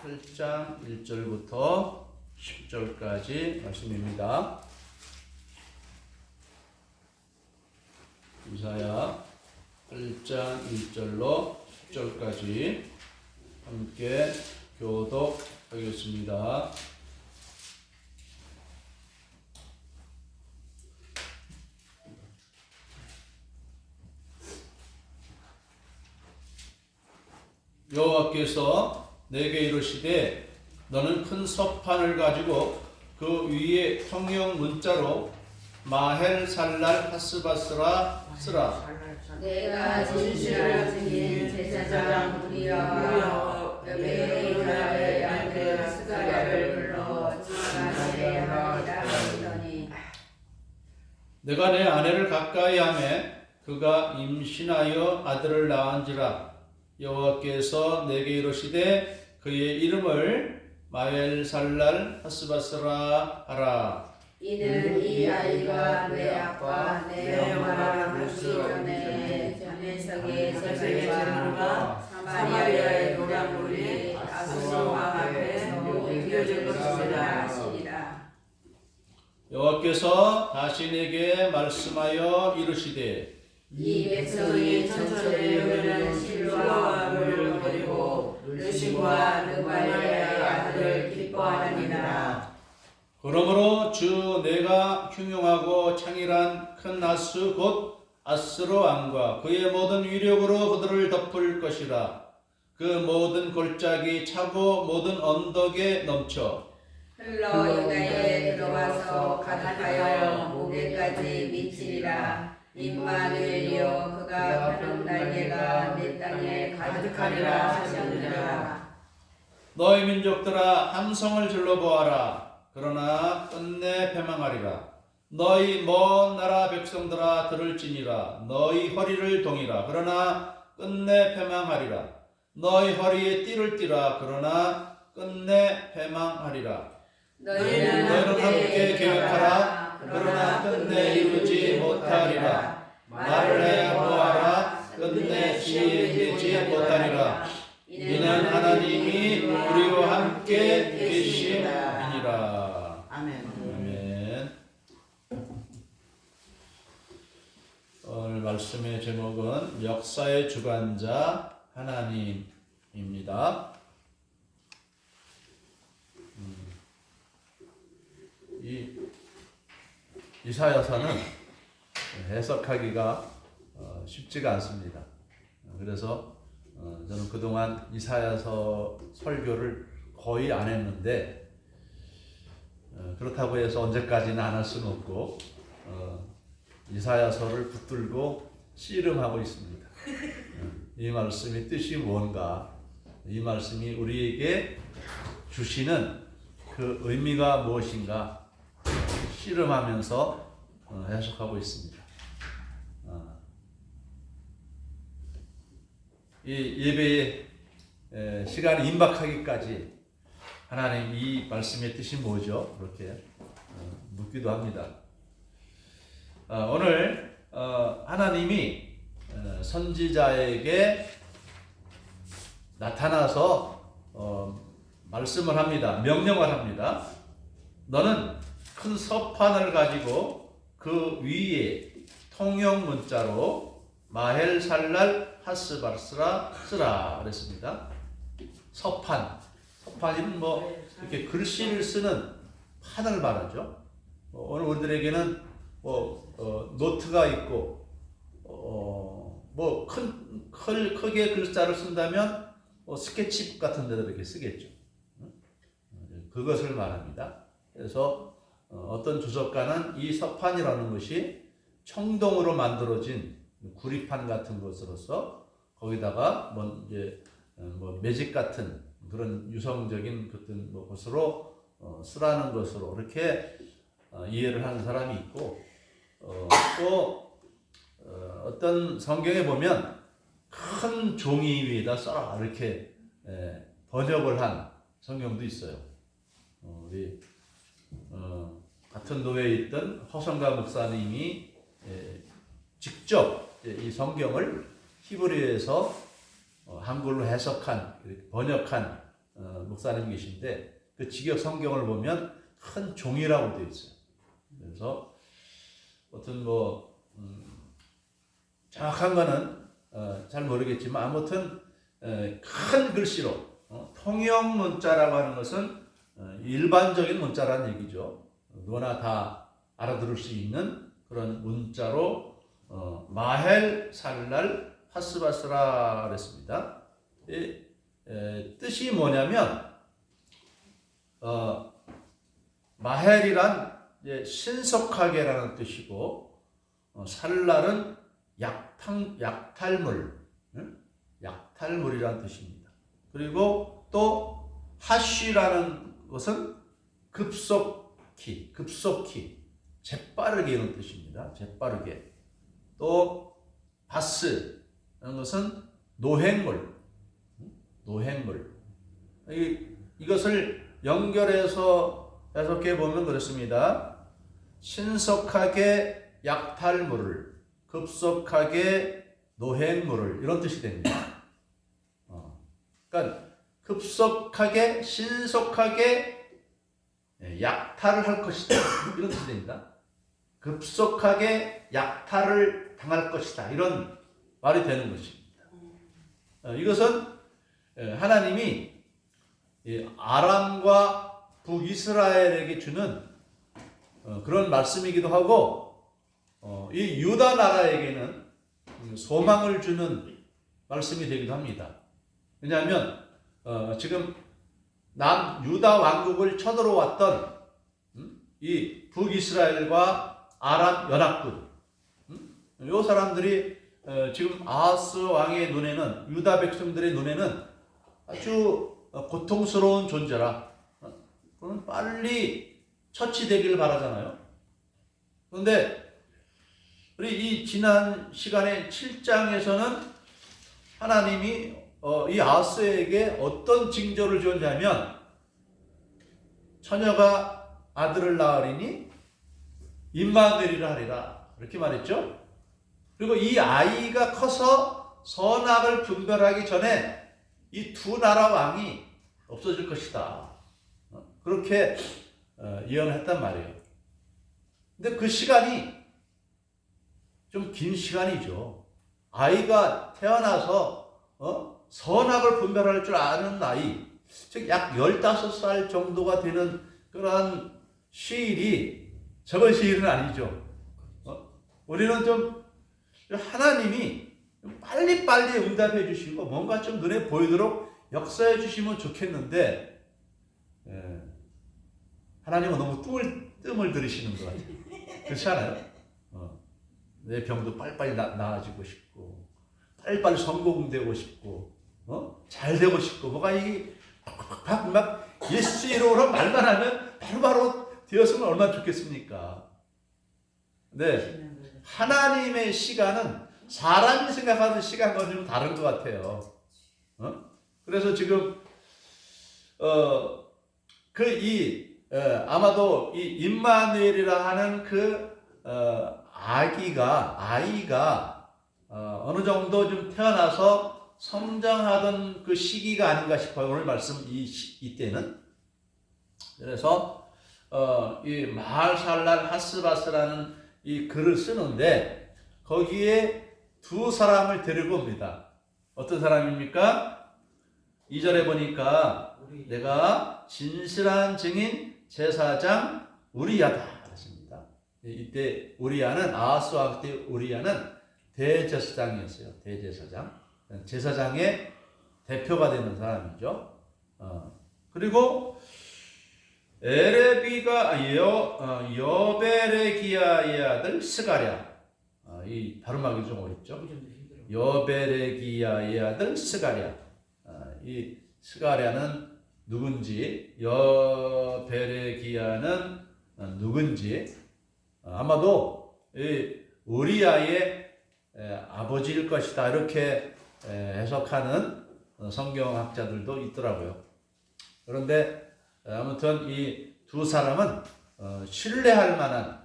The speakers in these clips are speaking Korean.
8장 1절부터 10절까지 말씀입니다. 이사야 8장 1절로 10절까지 함께 교독하겠습니다. 여호와께서 내게 이르시되 너는 큰 서판을 가지고 그 위에 통영 문자로 마헬살랄 하스바스라 쓰라. 내가 진실을 지닌 제사장 우리와 여베의 아들 스가랴를 불러 지간에 하리라 하시더니 내가 내 아내를 가까이 하매 그가 임신하여 아들을 낳은지라. 여호와께서 내게 이르시되 그의 이름을 마헬살랄 하스바스라 하라. 이는 이 아이가 내 아빠 내 엄마라 묻기 전에 전해석의 세상과 사마리아의 노량물이 아수르 왕 앞에서 비교적 것이라 하시니라. 여호와께서 다시 내게 말씀하여 이르시되 이 백성이 천천히 여기는 실로와 물을 버리고 르신과 느발리아의 아들을 기뻐하느니라. 그러므로 주 내가 흉용하고 창일한 큰 나스 곧 아스로 왕과 그의 모든 위력으로 그들을 덮을 것이라. 그 모든 골짜기 차고 모든 언덕에 넘쳐 흘러 유다에 들어와서 가득하여 목에까지 미치리라. 임마누엘이여 그가 펴는 날개가 내 땅에 가득하리라 하셨느니라. 너희 민족들아 함성을 질러보아라. 그러나 끝내 패망하리라. 너희 먼 나라 백성들아 들을지니라. 너희 허리를 동이라. 그러나 끝내 패망하리라. 너희 허리에 띠를 띠라. 그러나 끝내 패망하리라. 너희는 함께 계획하라. 그러나 끝내 이루지 못하리라. 말을 해 보아라. 끝내 시행되지 못하리라. 이는 하나님이 우리와 함께 계심이니라. 아멘. 아멘. 오늘 말씀의 제목은 역사의 주관자 하나님입니다. 이 이사야서는 해석하기가 쉽지가 않습니다. 그래서 저는 그동안 이사야서 설교를 거의 안 했는데 그렇다고 해서 언제까지나 안 할 수는 없고 이사야서를 붙들고 씨름하고 있습니다. 이 말씀의 뜻이 뭔가, 이 말씀이 우리에게 주시는 그 의미가 무엇인가 씨름하면서 해석하고 있습니다. 이 예배의 시간이 임박하기까지 하나님 이 말씀의 뜻이 뭐죠? 그렇게 묻기도 합니다. 오늘 하나님이 선지자에게 나타나서 말씀을 합니다. 명령을 합니다. 너는 큰 서판을 가지고 그 위에 통영 문자로 마헬살랄 하스바스라 쓰라 그랬습니다. 서판이는 뭐 이렇게 글씨를 쓰는 판을 말하죠. 오늘 우리들에게는 노트가 있고 뭐 크게 글자를 쓴다면 스케치북 같은 데다 이렇게 쓰겠죠. 그것을 말합니다. 그래서 어떤 주석가는 이 서판이라는 것이 청동으로 만들어진 구리판 같은 것으로서 거기다가 뭐 매직 같은 그런 유성적인 어떤 것으로 쓰라는 것으로 이렇게 이해를 하는 사람이 있고 또 어떤 성경에 보면 큰 종이 위에다 써라 이렇게 번역을 한 성경도 있어요. 우리 같은 도회에 있던 허성가 목사님이 직접 이 성경을 히브리어에서 한글로 해석한 번역한 목사님 계신데 그 직역 성경을 보면 큰 종이라고 되어 있어요. 그래서 어떤 정확한 거는 잘 모르겠지만 아무튼 큰 글씨로 통영 문자라고 하는 것은 일반적인 문자라는 얘기죠. 누구나 다 알아들을 수 있는 그런 문자로 마헬 살랄 하스바스라 그랬습니다. 뜻이 뭐냐면 마헬이란 신속하게라는 뜻이고 살랄은 약탈물, 약탈물이라는 뜻입니다. 그리고 또 하쉬라는 것은 급속히, 재빠르게 이런 뜻입니다. 재빠르게. 또 바스라는 것은 노획물. 이것을 연결해서 해석해 보면 그렇습니다. 신속하게 약탈물을, 급속하게 노획물을 이런 뜻이 됩니다. 그러니까 급속하게, 신속하게 약탈을 할 것이다 이런 뜻이 됩니다. 급속하게 약탈을 당할 것이다 이런 말이 되는 것입니다. 이것은 하나님이 아람과 북이스라엘에게 주는 그런 말씀이기도 하고 이 유다 나라에게는 소망을 주는 말씀이 되기도 합니다. 왜냐하면 지금 유다 왕국을 쳐들어왔던 이 북이스라엘과 아람 연합군 이 사람들이 지금 아하스 왕의 눈에는 유다 백성들의 눈에는 아주 고통스러운 존재라 그럼 빨리 처치되기를 바라잖아요. 그런데 우리 이 지난 시간에 7장에서는 하나님이 이 아하스에게 어떤 징조를 주었냐면 처녀가 아들을 낳으리니 임마누엘이라 하리라 이렇게 말했죠. 그리고 이 아이가 커서 선악을 분별하기 전에 이 두 나라 왕이 없어질 것이다. 그렇게 예언을 했단 말이에요. 근데 그 시간이 좀 긴 시간이죠. 아이가 태어나서 선악을 분별할 줄 아는 나이, 즉 약 15살 정도가 되는 그러한 시일이 적은 시일은 아니죠. 우리는 좀 하나님이 빨리빨리 응답해 주시고 뭔가 좀 눈에 보이도록 역사해 주시면 좋겠는데 하나님은 너무 뜸을 들이시는 것 같아요. 그렇지 않아요? 내 병도 빨리빨리 나아지고 싶고 빨리빨리 성공되고 싶고 잘 되고 싶고 뭐가 막 예수 이름으로 말만 하면 바로바로 되었으면 얼마나 좋겠습니까? 네, 하나님의 시간은 사람이 생각하는 시간과 좀 다른 것 같아요. 그래서 지금 아마도 이 임마누엘이라 하는 아이가 어느 정도 좀 태어나서 성장하던 그 시기가 아닌가 싶어요. 오늘 말씀 이때는. 그래서 이 마할살랄 하스바스라는 이 글을 쓰는데 거기에 두 사람을 데리고 옵니다. 어떤 사람입니까? 2절에 보니까 내가 진실한 증인 제사장 우리야다 그랬습니다. 이때 우리야는 아하스 왕 때 우리야는 대제사장이었어요. 대제사장. 제사장의 대표가 되는 사람이죠. 그리고 에레비가 여베레기야의 아들 스가랴. 이 발음하기 좀 어렵죠. 여베레기야의 아들 스가랴. 이 스가랴는 누군지, 여베레기야는 누군지 아마도 이 우리야의 아버지일 것이다 이렇게 해석하는 성경학자들도 있더라고요. 그런데 아무튼 이 두 사람은 신뢰할 만한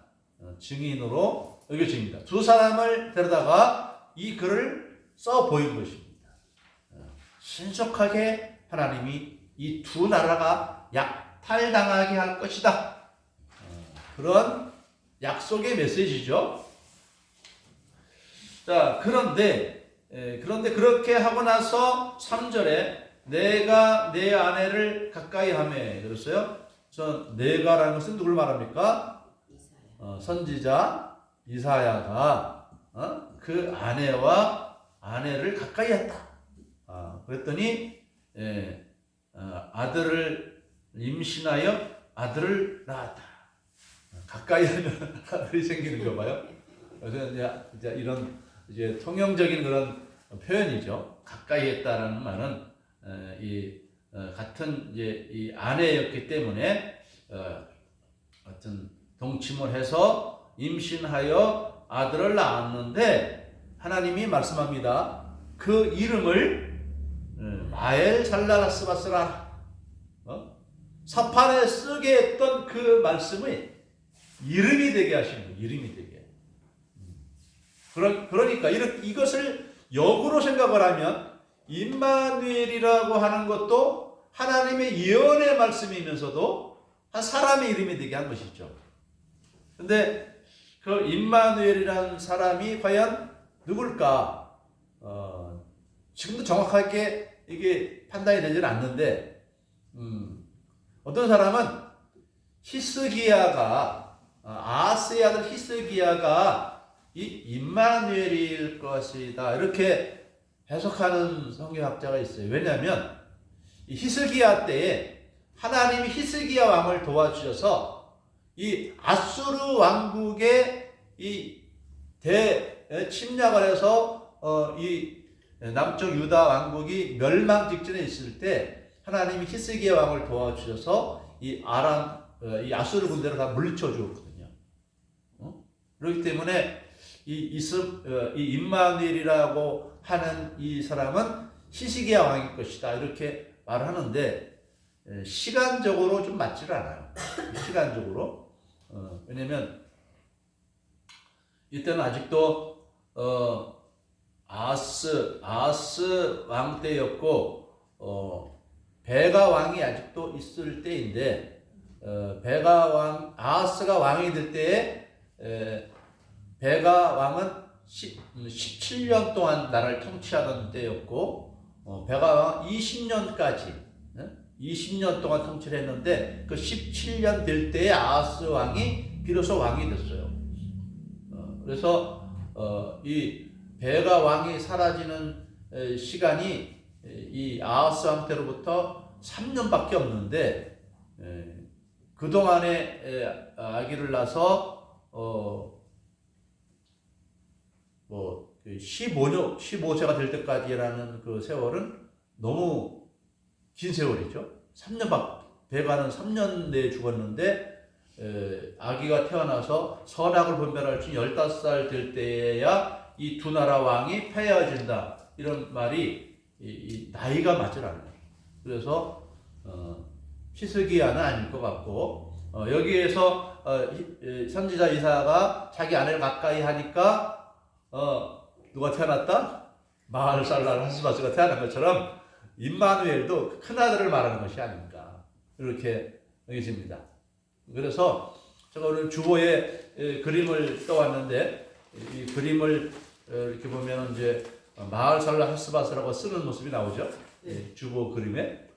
증인으로 여겨집니다. 두 사람을 데려다가 이 글을 써 보인 것입니다. 신속하게 하나님이 이 두 나라가 약탈당하게 할 것이다. 그런 약속의 메시지죠. 자, 그런데 그렇게 하고 나서 3절에 내가 내 아내를 가까이 하매 그랬어요. 그래서 내가라는 것은 누굴 말합니까? 선지자 이사야가 그 아내를 가까이 했다. 그랬더니 아들을 임신하여 아들을 낳았다. 가까이 하면 아들이 생기는 거 봐요. 그래서 이제 이런 이제 통용적인 그런 표현이죠. 가까이 했다라는 말은 같은 이제 이 아내였기 때문에 같은 동침을 해서 임신하여 아들을 낳았는데 하나님이 말씀합니다. 그 이름을 마엘살랄하스바스라 사판에 쓰게 했던 그 말씀이 이름이 되게 하시는 거예요. 이름이 되게. 그러니까 이것을 역으로 생각을 하면 임마누엘이라고 하는 것도 하나님의 예언의 말씀이면서도 한 사람의 이름이 되게 한 것이죠. 근데 그 임마누엘이라는 사람이 과연 누굴까? 지금도 정확하게 이게 판단이 되지는 않는데, 어떤 사람은 히스기야가, 아하스의 아들 히스기야가 이 임마누엘일 것이다. 이렇게 해석하는 성경학자가 있어요. 왜냐하면 이 히스기야 때에 하나님이 히스기야 왕을 도와주셔서 이 아수르 왕국의 이 침략을 해서 이 남쪽 유다 왕국이 멸망 직전에 있을 때 하나님이 히스기야 왕을 도와주셔서 이 아수르 군대를 다 물리쳐 주었거든요. 그렇기 때문에 이 임마누엘이라고 하는 이 사람은 히스기야 왕일 것이다. 이렇게 말하는데 시간적으로 좀 맞지를 않아요. 시간적으로. 왜냐면 이때는 아직도 아하스 왕 때였고 베가 왕이 아직도 있을 때인데 아하스가 왕이 될 때에 베가 왕은 17년 동안 나라를 통치하던 때였고 베가 왕은 20년 동안 통치를 했는데 그 17년 될 때에 아하스 왕이 비로소 왕이 됐어요. 그래서 이 베가 왕이 사라지는 시간이 이 아하스 왕 때로부터 3년밖에 없는데 그동안에 아기를 낳아서 15세가 될 때까지라는 그 세월은 너무 긴 세월이죠. 3년밖에. 베가는 3년 내에 죽었는데 아기가 태어나서 선악을 분별할 수 15살 될 때에야 이 두 나라 왕이 패해진다. 이런 말이 이 나이가 맞질 않아요. 그래서 히스기야는 아닐 것 같고 여기에서 선지자 이사야가 자기 아내를 가까이 하니까 누가 태어났다? 마을살랄하스바스가 태어난 것처럼 임마누엘도 큰아들을 말하는 것이 아닌가 이렇게 여겨집니다. 그래서 제가 오늘 주보에 그림을 떠왔는데 이 그림을 이렇게 보면 이제 마을살랄하스바스라고 쓰는 모습이 나오죠. 주보 그림에.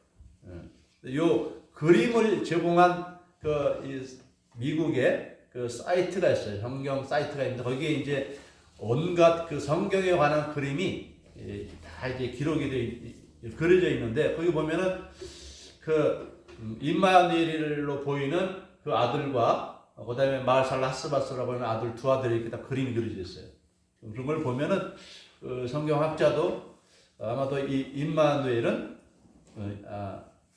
이 그림을 제공한 그 미국의 그 사이트가 있어요. 성경 사이트가 있는데 거기에 이제 온갖 그 성경에 관한 그림이 다 이제 그려져 있는데 거기 보면은 그 임마누엘로 보이는 그 아들과 그다음에 마을살랄하스바스라고 하는 아들 두 아들이 이렇게 다 그림이 그려져 있어요. 그런 걸 보면은 그 성경학자도 아마도 이 임마누엘은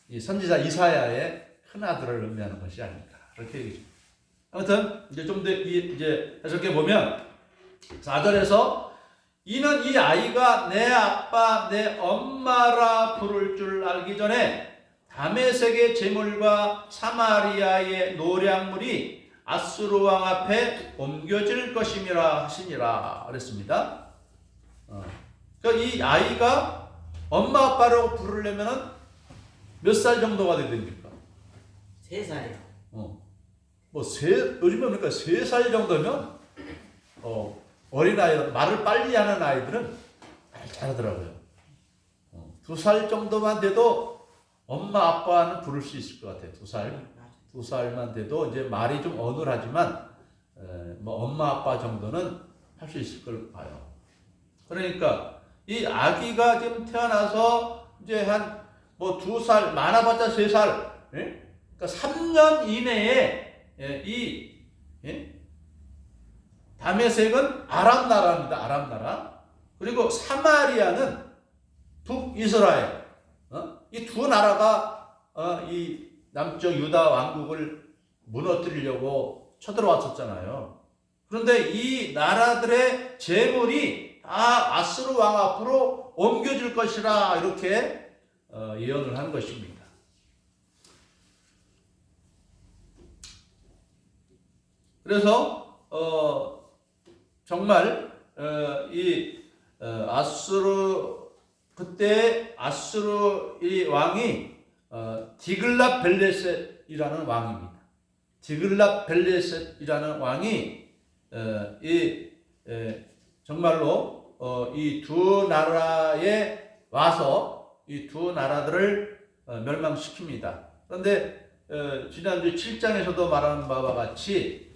이 선지자 이사야의 큰 아들을 의미하는 것이 아닐까 그렇게 얘기죠. 아무튼 이제 좀 더 이제 해석해 보면 4절에서 이는 이 아이가 내 아빠 내 엄마라 부를 줄 알기 전에 다메섹의 제물과 사마리아의 노량물이 아수르 왕 앞에 옮겨질 것임이라 하시니라 그랬습니다. 그러니까 이 아이가 엄마 아빠라고 부르려면은 몇 살 정도가 돼야 됩니까? 3살이요. 요즘에 보니까 3살 정도면 어린아이, 말을 빨리 하는 아이들은 말 잘하더라고요. 2살 정도만 돼도 엄마 아빠는 부를 수 있을 것 같아요. 2살만 돼도 이제 말이 좀 어눌하지만 뭐 엄마 아빠 정도는 할 수 있을 걸 봐요. 그러니까 이 아기가 지금 태어나서 이제 한 뭐 2살, 많아봤자 3살, 예? 그러니까 3년 이내에 이 다메섹은 아람 나라입니다. 아람 나라. 그리고 사마리아는 북이스라엘. 이 두 나라가 이 남쪽 유다 왕국을 무너뜨리려고 쳐들어왔었잖아요. 그런데 이 나라들의 재물이 다 아스루 왕 앞으로 옮겨질 것이라 이렇게 예언을 한 것입니다. 그래서 정말 이 그때 아수르 이 왕이 디글랏 벨레셋이라는 왕입니다. 디글랏 벨레셋이라는 왕이 정말로 이 두 나라에 와서 이 두 나라들을 멸망시킵니다. 그런데 지난주 7장에서도 말한 바와 같이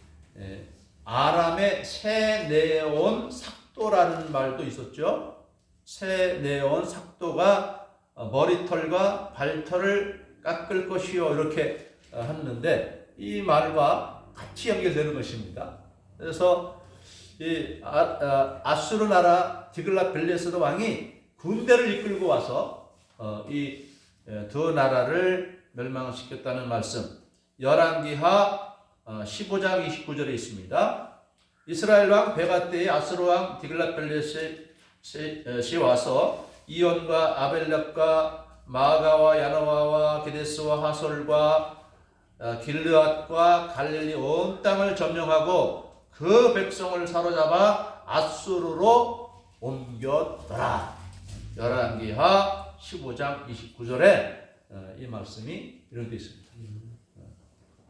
아람의 새 내온 삭도라는 말도 있었죠. 새 내온 삭도가 머리털과 발털을 깎을 것이요 이렇게 했는데 이 말과 같이 연결되는 것입니다. 그래서 이 아수르 나라 디글랏 빌레스 왕이 군대를 이끌고 와서 이 두 나라를 멸망시켰다는 말씀 열왕기하 15장 29절에 있습니다. 이스라엘 왕 베가 때에 아수르 왕 디글랏 빌레셋이 와서 이온과 아벨렉과 마가와 야노와와 게데스와 하솔과 길르앗과 갈릴리 온 땅을 점령하고 그 백성을 사로잡아 아수르로 옮겼더라. 열왕기하 15장 29절에 이 말씀이 이렇게 되어 있습니다.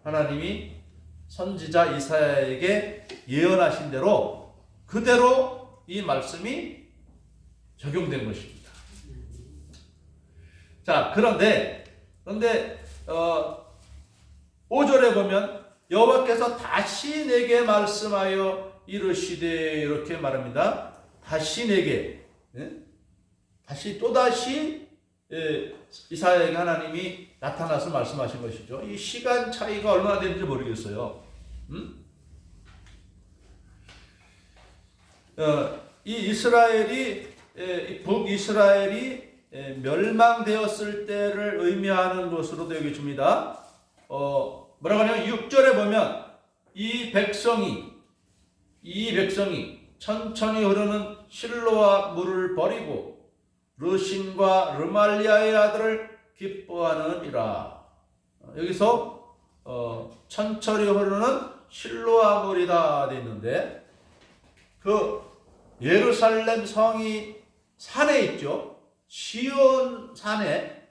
하나님이 선지자 이사야에게 예언하신 대로 그대로 이 말씀이 적용된 것입니다. 자, 그런데 5절에 보면 여호와께서 다시 내게 말씀하여 이르시되 이렇게 말합니다. 다시 내게 다시 또다시 이사야에게 하나님이 나타나서 말씀하신 것이죠. 이 시간 차이가 얼마나 되는지 모르겠어요. 이 북이스라엘이 멸망되었을 때를 의미하는 것으로도 여겨집니다. 뭐라고 하냐면 6절에 보면 이 백성이 천천히 흐르는 실로와 물을 버리고 르신과 르말리아의 아들을 기뻐하느니라. 여기서 천천히 흐르는 실로와 물이다 되어 있는데 그 예루살렘 성이 산에 있죠.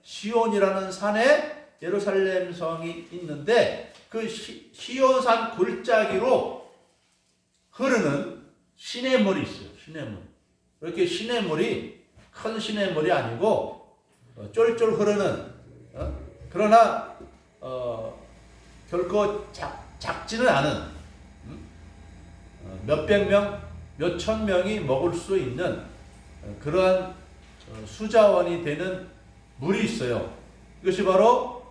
시온이라는 산에 예루살렘 성이 있는데 그 시온산 골짜기로 흐르는 시냇물이 있어요. 시냇물. 이렇게 시냇물이 큰 시냇물이 아니고 쫄쫄 흐르는 그러나 결코 작지는 않은 몇백 명, 몇천 명이 먹을 수 있는 그러한 수자원이 되는 물이 있어요. 이것이 바로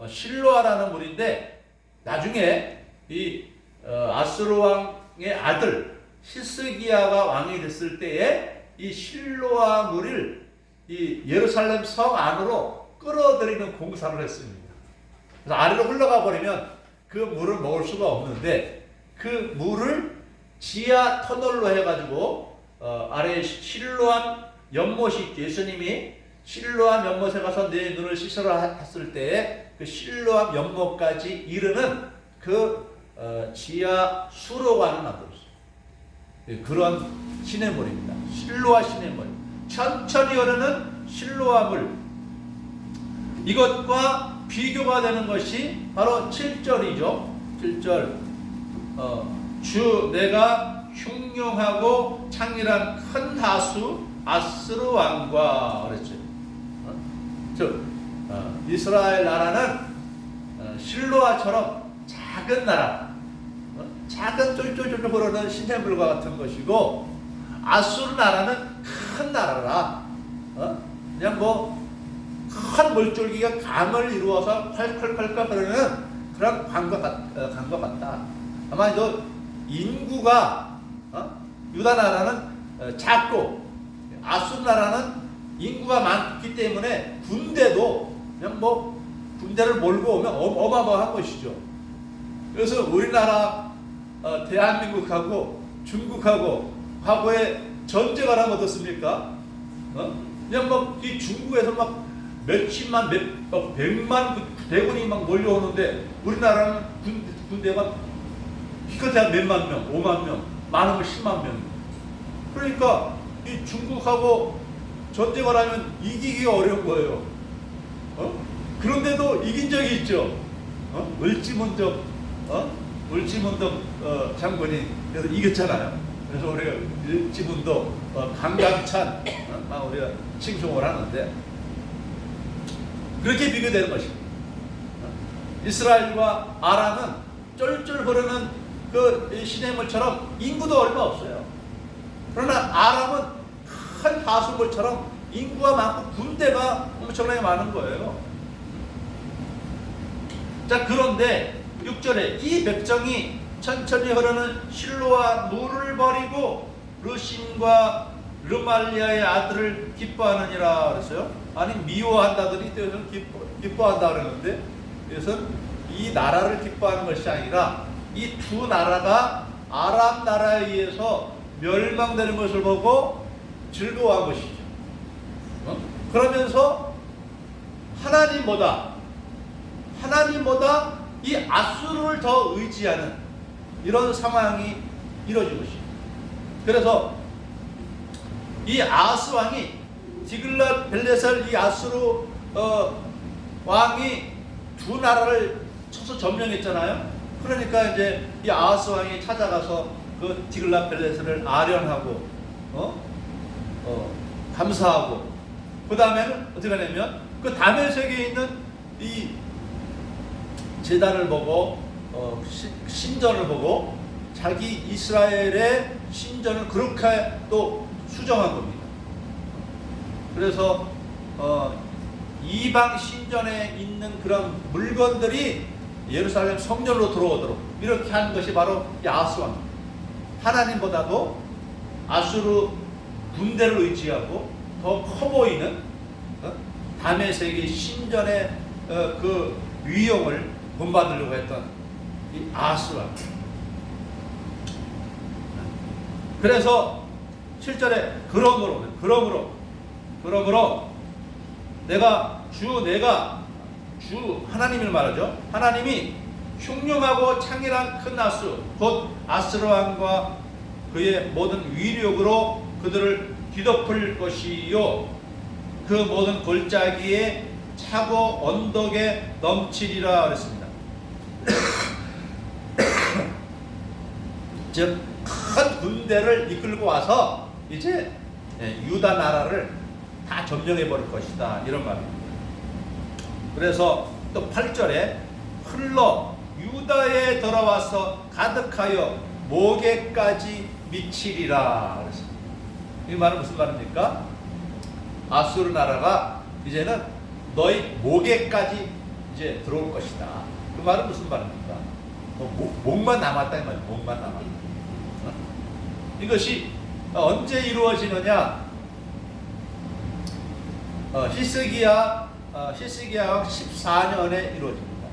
실로아라는 물인데 나중에 이 아수르 왕의 아들 히스기야가 왕이 됐을 때에 이 실로아 물을 이 예루살렘 성 안으로 끌어들이는 공사를 했습니다. 그래서 아래로 흘러가 버리면 그 물을 먹을 수가 없는데 그 물을 지하 터널로 해가지고 아래에 실로암 연못이 있죠. 예수님이 실로암 연못에 가서 내 눈을 씻으라 했을 때에 그 실로암 연못까지 이르는 그 지하 수로관을 만들었어요. 그런 시냇물입니다. 실로아 시냇물. 천천히 흐르는 실로아 물. 이것과 비교가 되는 것이 바로 7절이죠. 7절. 주 내가 흉룡하고 창일한 큰 하수 아스루 왕과 그랬죠. 즉 이스라엘 나라는 실로아처럼 작은 나라, 작은 쫄쫄쫄 흐르는 시냇물과 같은 것이고, 아수르 나라는 큰 나라라. 그냥 뭐 큰 물줄기가 강을 이루어서 콸콸콸콸 흐르는 그런 강과 같다. 아마 인구가 유다 나라는 작고 아수르 나라는 인구가 많기 때문에 군대도 그냥 뭐 군대를 몰고 오면 어마어마한 것이죠. 그래서 우리나라 대한민국하고 중국하고 과거에 전쟁을 하면 어떻습니까? 그냥 막 이 중국에서 막 몇십만, 백만 대군이 막 몰려오는데 우리나라는 군대가 기껏해야 몇만 명, 5만 명, 많으면 10만 명. 그러니까 이 중국하고 전쟁을 하면 이기기가 어려운 거예요. 그런데도 이긴 적이 있죠. 을지문덕 장군이 그래서 이겼잖아요. 그래서 우리가 을지문덕 강강찬 우리가 칭송을 하는데, 그렇게 비교되는 것입니다. 이스라엘과 아람은 쫄쫄 흐르는 그 시냇물처럼 인구도 얼마 없어요. 그러나 아람은 큰 하수물처럼 인구가 많고 군대가 엄청나게 많은 거예요. 자, 그런데 6절에 이 백성이 천천히 흐르는 실로와 물을 버리고 르신과 르말리아의 아들을 기뻐하느니라 그랬어요. 아니 미워한다더니 또는 기뻐한다 그러는데, 그래서 이 나라를 기뻐하는 것이 아니라 이 두 나라가 아람 나라에 의해서 멸망되는 것을 보고 즐거워한 것이죠. 그러면서 하나님보다 이 아수르를 더 의지하는 이런 상황이 이루어진 것이죠. 그래서 이 아하스 왕이 디글랏 빌레셀 이 아수르 왕이 두 나라를 쳐서 점령했잖아요. 그러니까 이제 이 아하스 왕이 찾아가서 그 디글랏 빌레셀을 아련하고 감사하고, 그 다음에는 어떻게 하냐면 그 다메섹에 있는 이 제단을 보고 신전을 보고 자기 이스라엘의 신전을 그렇게 또 수정한 겁니다. 그래서 이방 신전에 있는 그런 물건들이 예루살렘 성전으로 들어오도록 이렇게 한 것이 바로 이 아하스 왕. 하나님보다도 아수르 군대를 의지하고 더 커 보이는 다메섹의 신전의 그 위용을 본받으려고 했던 이 아하스 왕. 그래서 7절에 그러므로 내가 주 하나님을 말하죠. 하나님이 흉룡하고 창일한 큰 나수 곧 아스르 왕과 그의 모든 위력으로 그들을 뒤덮을 것이요 그 모든 골짜기에 차고 언덕에 넘치리라 그랬습니다. 즉 큰 군대를 이끌고 와서 이제 유다 나라를 다 점령해 버릴 것이다, 이런 말입니다. 그래서 또 8절에 흘러 유다에 돌아와서 가득하여 목에까지 미치리라 그랬습니다. 이 말은 무슨 말입니까? 아수르 나라가 이제는 너희 목에까지 이제 들어올 것이다. 그 말은 무슨 말입니까? 목만 남았다 이 말이에요. 목만 남았다. 이것이 언제 이루어지느냐? 히스기야 왕 14년에 이루어집니다.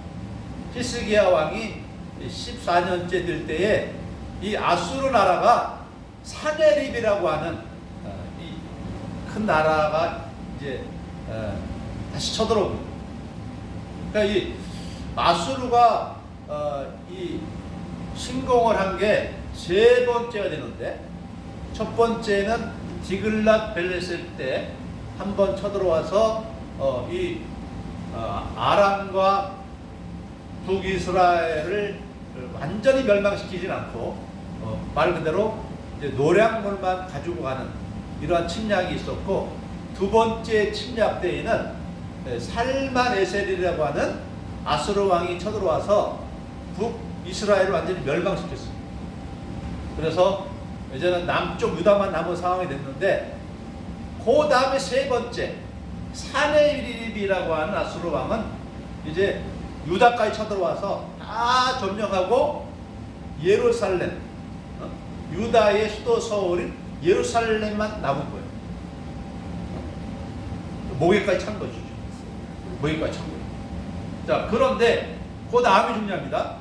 히스기야 왕이 14년째 될 때에 이 아수르 나라가 사네립이라고 하는 이 큰 나라가 이제 다시 쳐들어옵니다. 그러니까 이 아수르가 이 침공을 한 게 세 번째가 되는데, 첫 번째는 디글랏 빌레셀 때 한 번 쳐들어와서 이 아람과 북이스라엘을 완전히 멸망시키진 않고 말 그대로 이제 노량물만 가지고 가는 이러한 침략이 있었고, 두 번째 침략 때에는 살마네셀이라고 하는 아수르 왕이 쳐들어와서 북이스라엘을 완전히 멸망시켰습니다. 그래서 이제는 남쪽 유다만 남은 상황이 됐는데, 그 다음에 세 번째 사네립이라고 하는 아수르 왕은 이제 유다까지 쳐들어와서 다 점령하고 예루살렘, 유다의 수도 서울인 예루살렘만 남은 거예요. 목에까지 찬 것이죠. 목에까지 찬 거예요. 자, 그런데 그 다음이 중요합니다.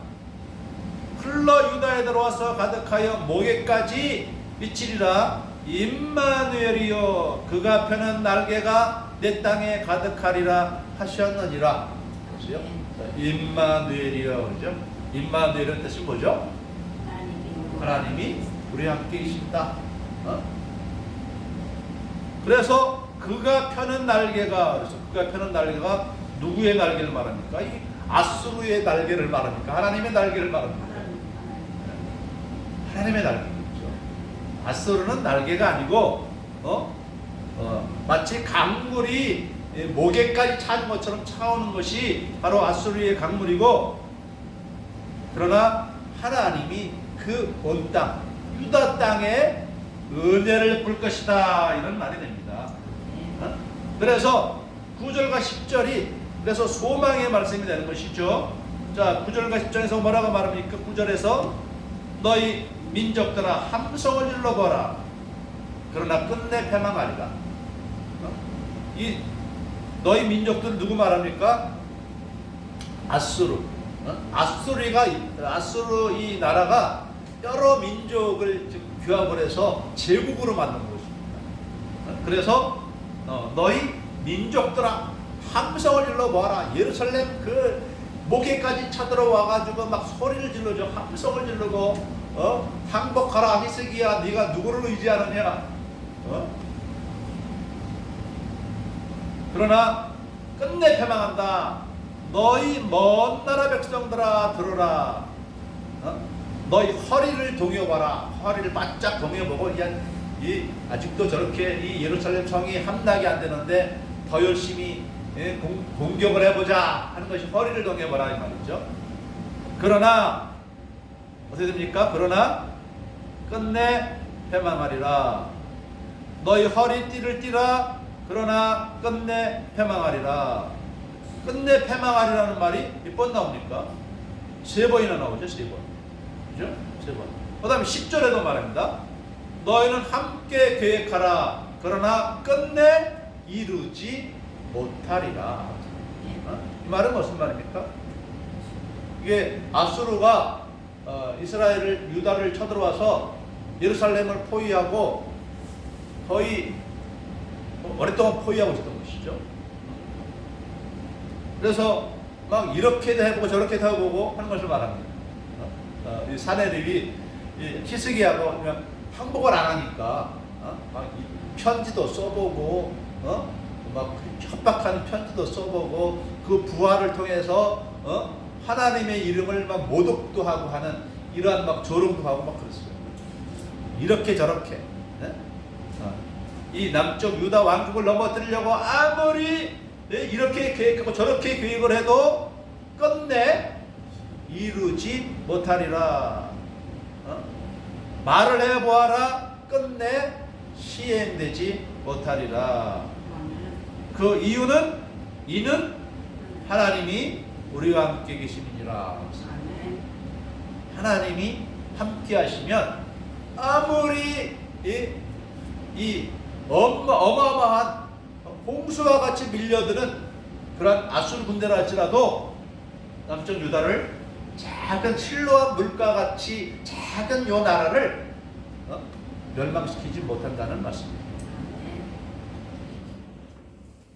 흘러 유다에 들어와서 가득하여 목에까지 미치리라. 임마누엘이여 그가 펴는 날개가 내 땅에 가득하리라 하셨느니라. 그렇죠? 임마누엘이여, 그죠? 임마누엘은 뜻이 뭐죠? 하나님이 우리와 함께 계신다. 그래서 그가 펴는 날개가, 그래서 그가 펴는 날개가 누구의 날개를 말합니까? 이 아수르의 날개를 말합니까? 하나님의 날개를 말합니까? 하나님의 날개죠. 아수르는 날개가 아니고 마치 강물이 목에까지 차는 것처럼 차오는 것이 바로 아수르의 강물이고, 그러나 하나님이 그 온 땅, 유다 땅에 은혜를 볼 것이다, 이런 말이 됩니다. 그래서 9절과 10절이 그래서 소망의 말씀이 되는 것이죠. 자, 9절과 10절에서 뭐라고 말합니까? 9절에서 너희 민족들아 함성을 질러보라. 그러나 끝내 패망하리라. 이 너희 민족들 누구 말합니까? 아수르. 아수르 이 나라가 여러 민족을 규합을 해서 제국으로 만든 것입니다. 그래서 너희 민족들아 함성을 질러보아라. 예루살렘 그 목에까지 쳐들어와가지고 막 소리를 질러줘. 함성을 지르고 항복하라 히스기야, 네가 누구를 의지하느냐? 그러나 끝내 패망한다. 너희 먼 나라 백성들아 들어라. 너희 허리를 동여봐라. 허리를 바짝 동여보고, 아직도 저렇게 이 예루살렘 성이 함락이 안 되는데 더 열심히 공격을 해보자 하는 것이 허리를 동여봐라 이 말이죠. 그러나 어떻게 됩니까? 그러나 끝내 패망하리라. 너희 허리띠를 띠라. 그러나 끝내 패망하리라. 끝내 패망하리라는 말이 몇 번 나옵니까? 3번이나 나오죠. 3번. 그죠? 3번. 그 다음에 10절에도 말합니다. 너희는 함께 계획하라. 그러나 끝내 이루지 못하리라. 이 말은 무슨 말입니까? 이게 아수르가 이스라엘을, 유다를 쳐들어와서 예루살렘을 포위하고 거의 오랫동안 포위하고 있었던 것이죠. 그래서 막 이렇게도 해보고 저렇게도 해보고 하는 것을 말합니다. 이 사내들이 히스기야하고 그냥 항복을 안 하니까 막 편지도 써보고 막 협박하는 편지도 써보고 그 부하를 통해서 하나님의 이름을 막 모독도 하고 하는 이러한 막 조롱도 하고 막 그랬어요. 이렇게 저렇게 이 남쪽 유다 왕국을 넘어뜨리려고 아무리 이렇게 계획하고 저렇게 계획을 해도 끝내 이루지 못하리라. 말을 해보아라. 끝내 시행되지 못하리라. 그 이는 하나님이 우리와 함께 계심이니라. 하나님이 함께 하시면 아무리 이 어마어마한 홍수와 같이 밀려드는 그런 아수르 군대라 할지라도 남쪽 유다를 작은 실로암 물가 같이 작은 요 나라를 멸망시키지 못한다는 말씀입니다.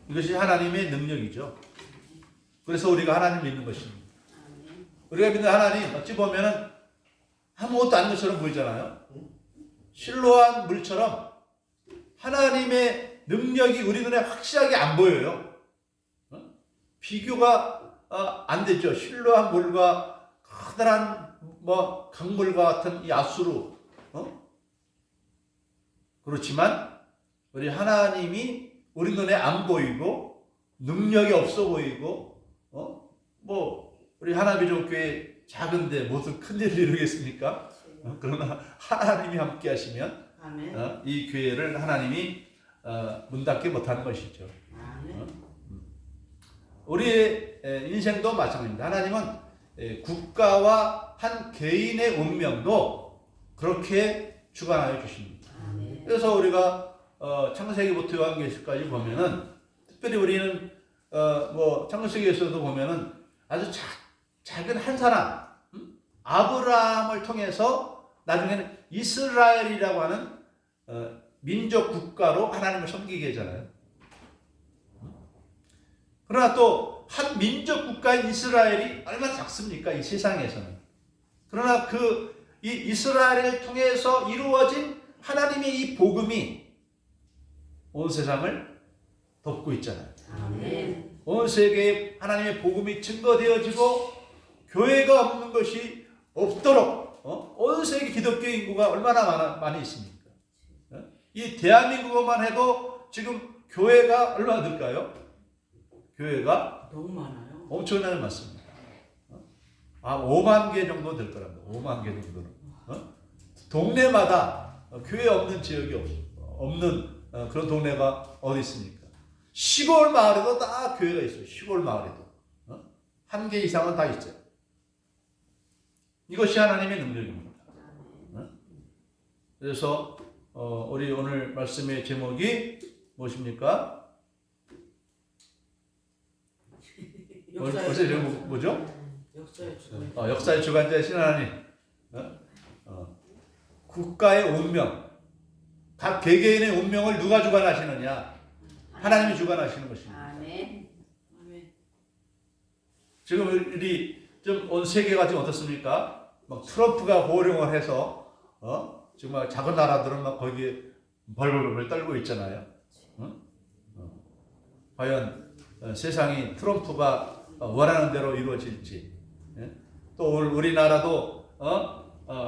이것이 하나님의 능력이죠. 그래서 우리가 하나님 믿는 것입니다. 우리가 믿는 하나님 어찌 보면은 아무것도 아닌 것처럼 보이잖아요. 실로암 물처럼 하나님의 능력이 우리 눈에 확실하게 안 보여요. 비교가 안 되죠. 실로암 물과 커다란 뭐 강물과 같은 이 아수르. 그렇지만 우리 하나님이 우리 눈에 안 보이고 능력이 없어 보이고 뭐 우리 하나님의 교회 작은데 무슨 큰일을 이루겠습니까? 그러나 하나님이 함께 하시면 아멘. 이 교회를 하나님이 문 닫게 못하는 것이죠. 아멘. 우리의 인생도 마찬가지입니다. 하나님은 국가와 한 개인의 운명도 그렇게 주관하여 주십니다. 아멘. 그래서 우리가 창세기부터 요한계시까지 보면은 특별히 우리는 뭐 창세기에서도 보면은 아주 작은 한 사람 아브라함을 통해서 나중에는 이스라엘이라고 하는 민족 국가로 하나님을 섬기게 하잖아요. 그러나 또 한 민족 국가인 이스라엘이 얼마나 작습니까? 이 세상에서는. 그러나 이 이스라엘을 통해서 이루어진 하나님의 이 복음이 온 세상을 덮고 있잖아요. 아멘. 온 세계에 하나님의 복음이 증거되어지고 교회가 없는 것이 없도록 온 세계 기독교 인구가 얼마나 많이 있습니까? 이 대한민국만 해도 지금 교회가 얼마나 될까요? 교회가 너무 많아요. 엄청나게 많습니다. 5만 개 정도 될 거랍니다. 5만 개 정도는. 동네마다 교회 없는 지역이 없는 그런 동네가 어디 있습니까? 시골 마을에도 다 교회가 있어요. 시골 마을에도. 한 개 이상은 다 있어요. 이것이 하나님의 능력입니다. 그래서 우리 오늘 말씀의 제목이 무엇입니까? 어제 제목 뭐죠? 역사의 주관자이신 하나님. 국가의 운명, 각 개개인의 운명을 누가 주관하시느냐? 하나님이 주관하시는 것입니다. 아멘. 지금 우리 좀 온 세계가 지금 어떻습니까? 막 트럼프가 호령을 해서 정말 작은 나라들은 막 거기에 벌벌벌 떨고 있잖아요. 과연 세상이 트럼프가 원하는 대로 이루어질지. 또 우리나라도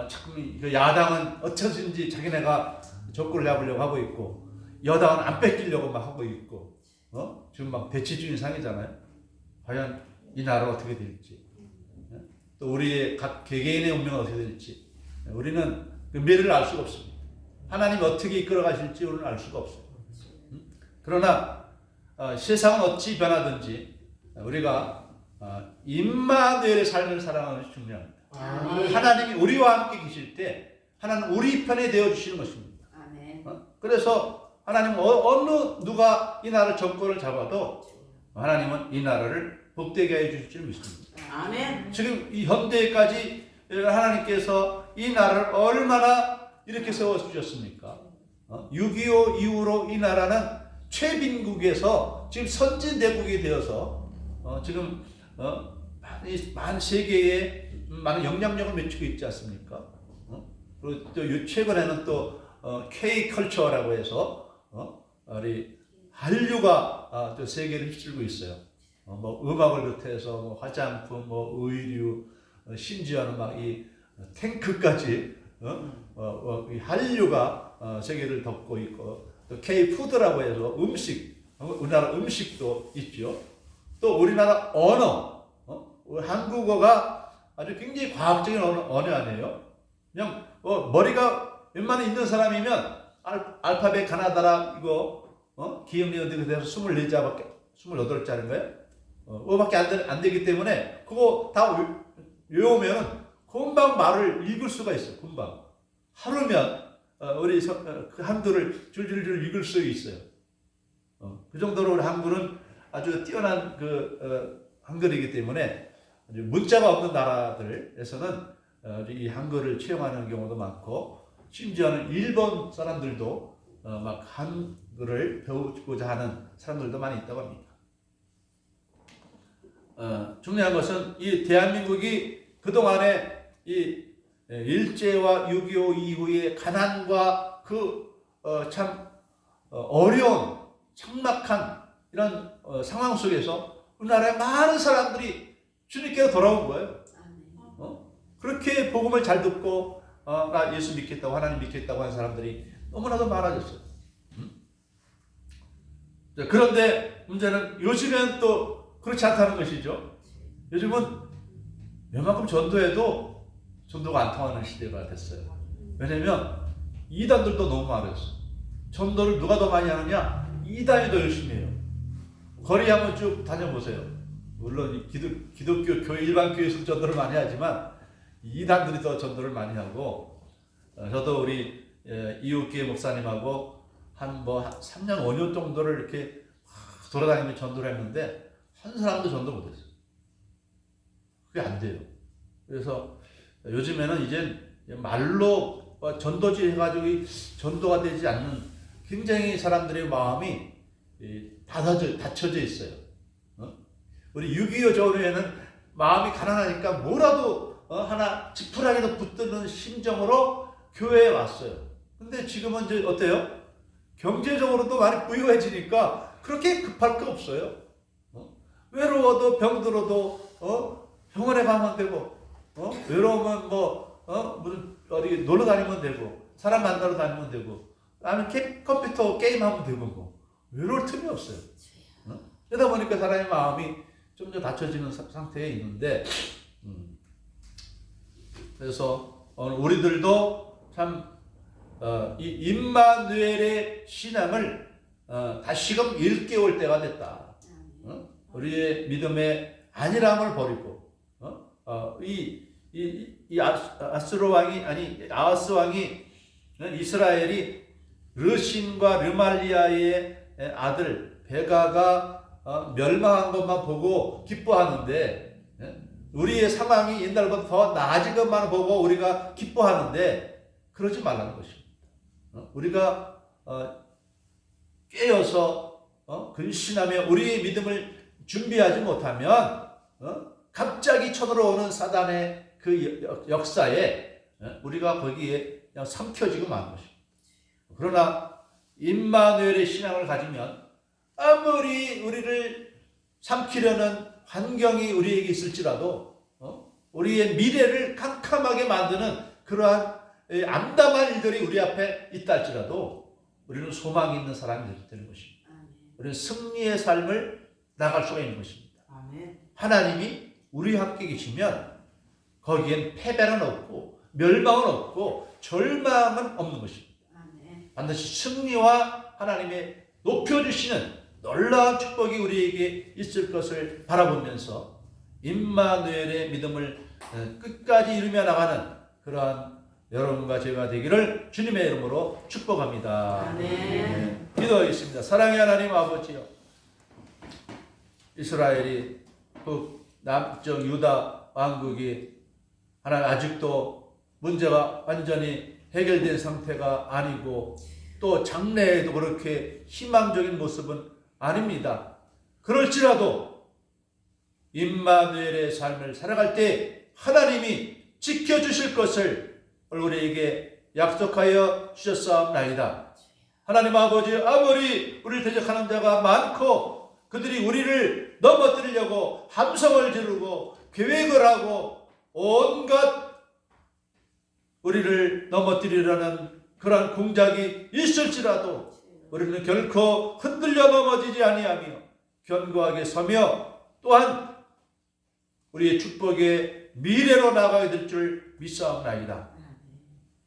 자꾸 야당은 어쩌든지 자기네가 조건을 잡으려고 하고 있고 여당은 안 뺏기려고 막 하고 있고 지금 막 대치주의 상이잖아요. 과연 이 나라가 어떻게 될지, 또 우리의 각 개개인의 운명은 어떻게 될지 우리는 그 미래를 알 수가 없습니다. 하나님이 어떻게 이끌어 가실지 우리는 알 수가 없어요. 그러나 세상은 어찌 변하든지 우리가 임마누엘의 삶을 살아가는 것이 중요합니다. 아멘. 하나님이 우리와 함께 계실 때 하나님 우리 편에 되어 주시는 것입니다. 아멘. 그래서 하나님은 어느 누가 이 나라를 정권을 잡아도 하나님은 이 나라를 복되게 해 주실 줄 믿습니다. 아멘. 지금 이 현대까지 하나님께서 이 나라를 얼마나 이렇게 세워주셨습니까? 6.25 이후로 이 나라는 최빈국에서 지금 선진대국이 되어서 지금 만 세계에 많은 영향력을 미치고 있지 않습니까? 그리고 또 최근에는 또 K-컬처라고 해서 우리 한류가 또 세계를 휩쓸고 있어요. 뭐 음악을 비롯해서 뭐 화장품, 뭐 의류, 심지어는 막 이 탱크까지 이 한류가 세계를 덮고 있고, 또 K-푸드라고 해서 음식, 우리나라 음식도 있죠. 또 우리나라 언어, 한국어가 아주 굉장히 과학적인 언어 아니에요. 그냥 머리가 웬만한 있는 사람이면 알파벳 가나다라 이거 기억력이 돼서 24자밖에 28자인가요? 그거밖에 안 되기 때문에 그거 다 외우면 금방 말을 읽을 수가 있어요. 금방 하루면 우리 그 한글을 줄줄줄 읽을 수 있어요. 그 정도로 우리 한글은 아주 뛰어난 한글이기 때문에 문자가 없는 나라들에서는 이 한글을 채용하는 경우도 많고, 심지어는 일본 사람들도 막 한글을 배우고자 하는 사람들도 많이 있다고 합니다. 중요한 것은 이 대한민국이 그동안에 이 일제와 6.25 이후의 가난과 참 어려운 삭막한 이런 상황 속에서 우리나라에 많은 사람들이 주님께로 돌아온 거예요. 아멘. 그렇게 복음을 잘 듣고 나 예수 믿겠다고 하나님 믿겠다고 하는 사람들이 너무나도 많아졌어요. 그런데 문제는 요즘엔 또 그렇지 않다는 것이죠. 요즘은 웬만큼 전도해도 전도가 안 통하는 시대가 됐어요. 왜냐면 이단들도 너무 많았어. 전도를 누가 더 많이 하느냐? 이단이 더 열심히 해요. 거리 한번 쭉 다녀보세요. 물론 기독교 교회 일반 교회에서 전도를 많이 하지만 이단들이 더 전도를 많이 하고, 저도 우리 이웃교회 목사님하고 한 3년 5년 정도를 이렇게 돌아다니며 전도를 했는데 한 사람도 전도 못했어요. 그게 안 돼요. 그래서 요즘에는 이제 말로 전도지 해가지고 전도가 되지 않는 굉장히 사람들의 마음이 닫혀져 있어요. 우리 6.25 전후에는 마음이 가난하니까 뭐라도 하나 지푸라기도 붙드는 심정으로 교회에 왔어요. 근데 지금은 이제 어때요? 경제적으로도 많이 부유해지니까 그렇게 급할 거 없어요. 외로워도 병들어도 병원에 가면 되고, 외로우면 무슨 어디 놀러 다니면 되고, 사람 만나러 다니면 되고, 아니면 컴퓨터 게임하면 되고, 뭐 외로울 틈이 없어요. 그러다 보니까 사람의 마음이 좀 더 닫혀지는 상태에 있는데, 그래서 우리들도 참 이 임마누엘의 신앙을 다시금 일깨울 때가 됐다. 우리의 믿음의 안일함을 버리고, 아하스 왕이 이스라엘이 르신과 르말리아의 아들 베가가 멸망한 것만 보고 기뻐하는데, 우리의 상황이 옛날보다 더 나아진 것만 보고 우리가 기뻐하는데 그러지 말라는 것입니다. 우리가 깨어서 근신하며 우리의 믿음을 준비하지 못하면 갑자기 쳐들어오는 사단의 그 역사에 우리가 거기에 그냥 삼켜지고 마는 것입니다. 그러나 임마누엘의 신앙을 가지면 아무리 우리를 삼키려는 환경이 우리에게 있을지라도 우리의 미래를 캄캄하게 만드는 그러한 암담한 일들이 우리 앞에 있다 할지라도 우리는 소망이 있는 사람이 되는 것입니다. 우리는 승리의 삶을 나갈 수가 있는 것입니다. 하나님이 우리와 함께 계시면 거기엔 패배는 없고 멸망은 없고 절망은 없는 것입니다. 반드시 승리와 하나님의 높여주시는 놀라운 축복이 우리에게 있을 것을 바라보면서 임마누엘의 믿음을 끝까지 이루며 나가는 그러한 여러분과 제가 되기를 주님의 이름으로 축복합니다. 아멘. 기도하겠습니다. 사랑의 하나님 아버지요, 이스라엘이 남쪽 유다 왕국이 하나님 아직도 문제가 완전히 해결된 상태가 아니고 또 장래에도 그렇게 희망적인 모습은 아닙니다. 그럴지라도 임마누엘의 삶을 살아갈 때 하나님이 지켜주실 것을 우리에게 약속하여 주셨사옵나이다. 하나님 아버지, 아무리 우리를 대적하는 자가 많고 그들이 우리를 넘어뜨리려고 함성을 지르고 계획을 하고 온갖 우리를 넘어뜨리려는 그러한 공작이 있을지라도 우리는 결코 흔들려 넘어지지 아니하며 견고하게 서며 또한 우리의 축복의 미래로 나가야 될 줄 믿사옵나이다.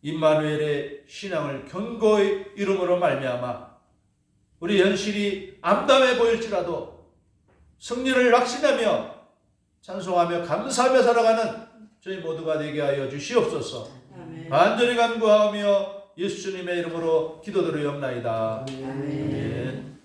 임마누엘의 신앙을 견고히 이름으로 말미암아 우리 현실이 암담해 보일지라도 승리를 확신하며 찬송하며 감사하며 살아가는 저희 모두가 되게 하여 주시옵소서. 간절히 간구하며 예수님의 이름으로 기도드리옵나이다. 아멘.